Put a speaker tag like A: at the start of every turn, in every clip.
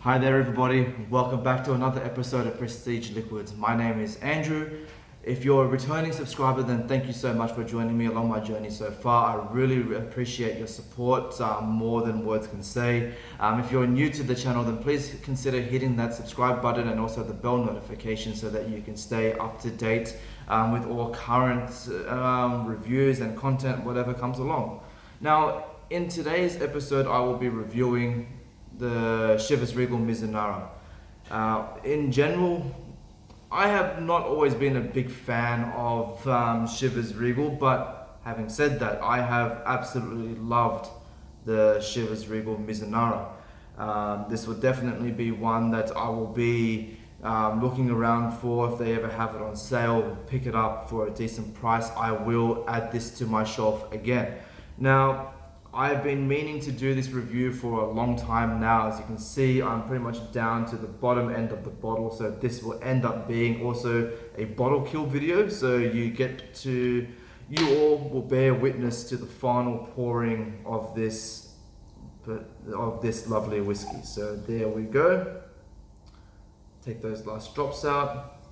A: Hi there everybody, welcome back to another episode of Prestige Liquids. My name is Andrew. If you're a returning subscriber, then thank you so much for joining me along my journey so far. I really appreciate your support, more than words can say. If you're new to the channel, then please consider hitting that subscribe button and also the bell notification so that you can stay up to date with all current reviews and content, whatever comes along. Now, in today's episode, I will be reviewing the Chivas Regal Mizunara. In general, I have not always been a big fan of Chivas Regal, but having said that, I have absolutely loved the Chivas Regal Mizunara. This would definitely be one that I will be looking around for. If they ever have it on sale, pick it up for a decent price, I will add this to my shelf again. Now, I've been meaning to do this review for a long time now. As you can see, I'm pretty much down to the bottom end of the bottle, so this will end up being also a bottle kill video, so you all will bear witness to the final pouring of this lovely whiskey. So there we go. Take those last drops out.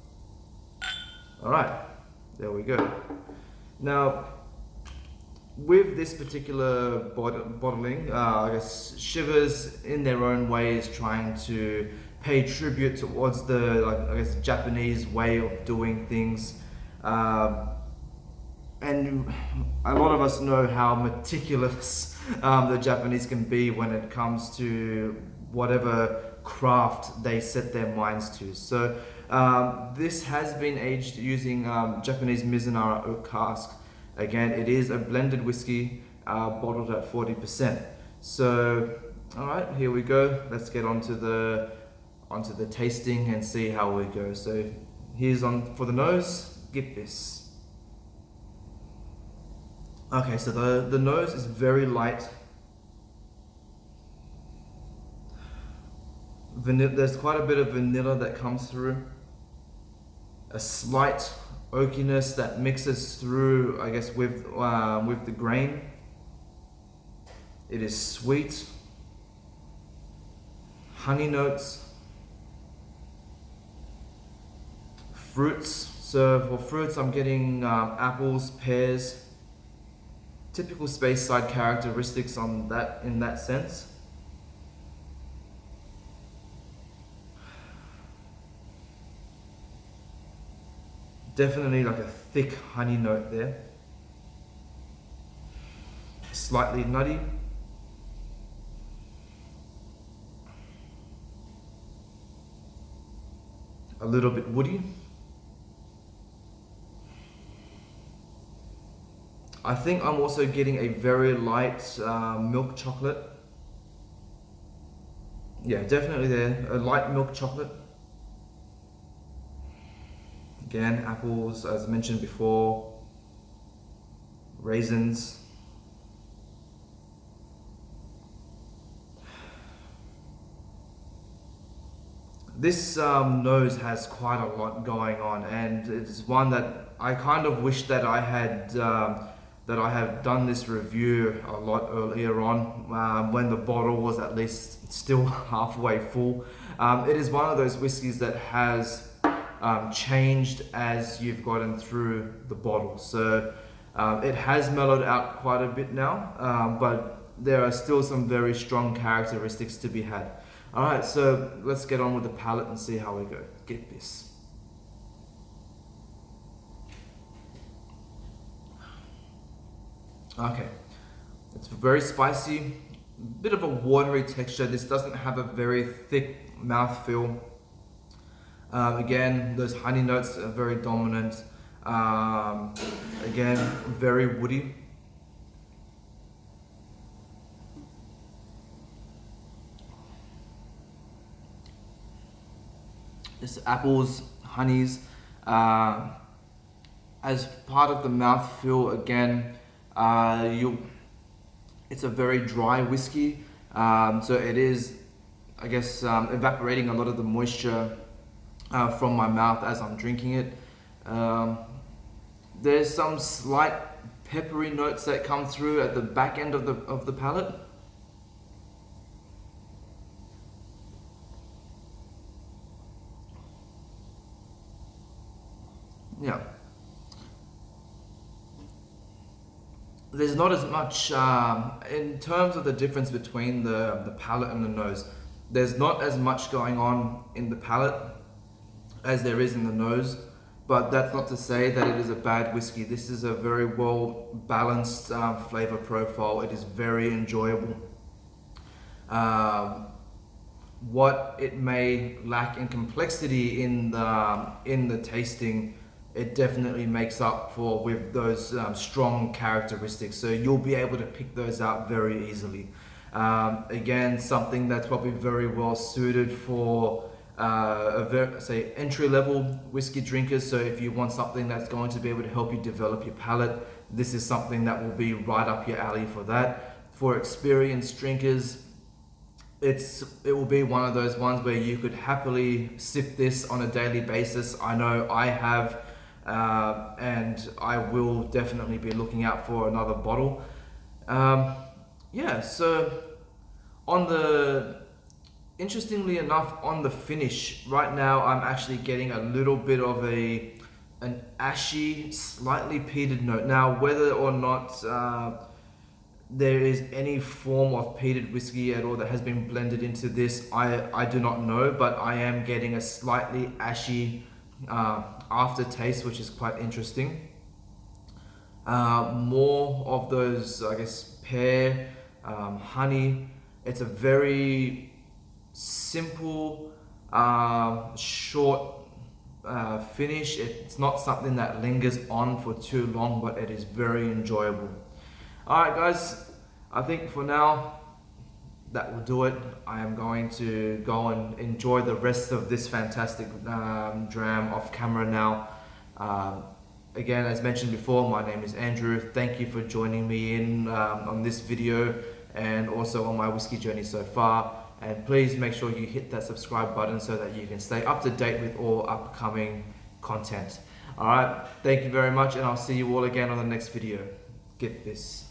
A: All right, there we go. Now, with this particular bottling, I guess Chivas, in their own way, is trying to pay tribute towards the Japanese way of doing things, and a lot of us know how meticulous the Japanese can be when it comes to whatever craft they set their minds to. So this has been aged using Japanese Mizunara oak cask. Again, it is a blended whiskey, bottled at 40%. So, all right, here we go. Let's get onto the tasting and see how we go. So, here's on for the nose. Get this. Okay, so the nose is very light. There's quite a bit of vanilla that comes through. A slight oakiness that mixes through, I guess, with the grain. It is sweet. Honey notes. Fruits. So for fruits, I'm getting apples, pears. Typical space side characteristics in that sense. Definitely like a thick honey note there. Slightly nutty. A little bit woody. I think I'm also getting a very light milk chocolate. Yeah, definitely there. A light milk chocolate. Again, apples, as mentioned before, raisins. This nose has quite a lot going on, and it's one that I kind of wish that I had done this review a lot earlier on, when the bottle was at least still halfway full. It is one of those whiskies that has changed as you've gotten through the bottle. So it has mellowed out quite a bit now, but there are still some very strong characteristics to be had. All right, so let's get on with the palate and see how we go. Get this. Okay, it's very spicy, bit of a watery texture. This doesn't have a very thick mouthfeel. Again, those honey notes are very dominant. Again, very woody. This apples, honeys, as part of the mouthfeel. Again, it's a very dry whiskey, so it is, I guess, evaporating a lot of the moisture from my mouth as I'm drinking it. There's some slight peppery notes that come through at the back end of the palate. yeah, there's not as much in terms of the difference between the palate and the nose. There's not as much going on in the palate as there is in the nose, but that's not to say that it is a bad whiskey. This is a very well balanced flavor profile. It is very enjoyable. What it may lack in complexity in the tasting, it definitely makes up for with those strong characteristics. So you'll be able to pick those out very easily. Again, something that's probably very well suited for say entry-level whiskey drinkers. So if you want something that's going to be able to help you develop your palate, this is something that will be right up your alley for that. For experienced drinkers, it will be one of those ones where you could happily sip this on a daily basis. I know I have, and I will definitely be looking out for another bottle. Yeah, so interestingly enough, on the finish, right now I'm actually getting a little bit of an ashy, slightly peated note. Now, whether or not there is any form of peated whiskey at all that has been blended into this, I do not know, but I am getting a slightly ashy aftertaste, which is quite interesting. More of those, I guess, pear, honey. It's a very simple, short finish. It's not something that lingers on for too long, but it is very enjoyable. Alright guys, I think for now that will do it. I am going to go and enjoy the rest of this fantastic dram off camera now. Again, as mentioned before, my name is Andrew. Thank you for joining me in on this video and also on my whiskey journey so far. And please make sure you hit that subscribe button so that you can stay up to date with all upcoming content. Alright, thank you very much, and I'll see you all again on the next video. Get this.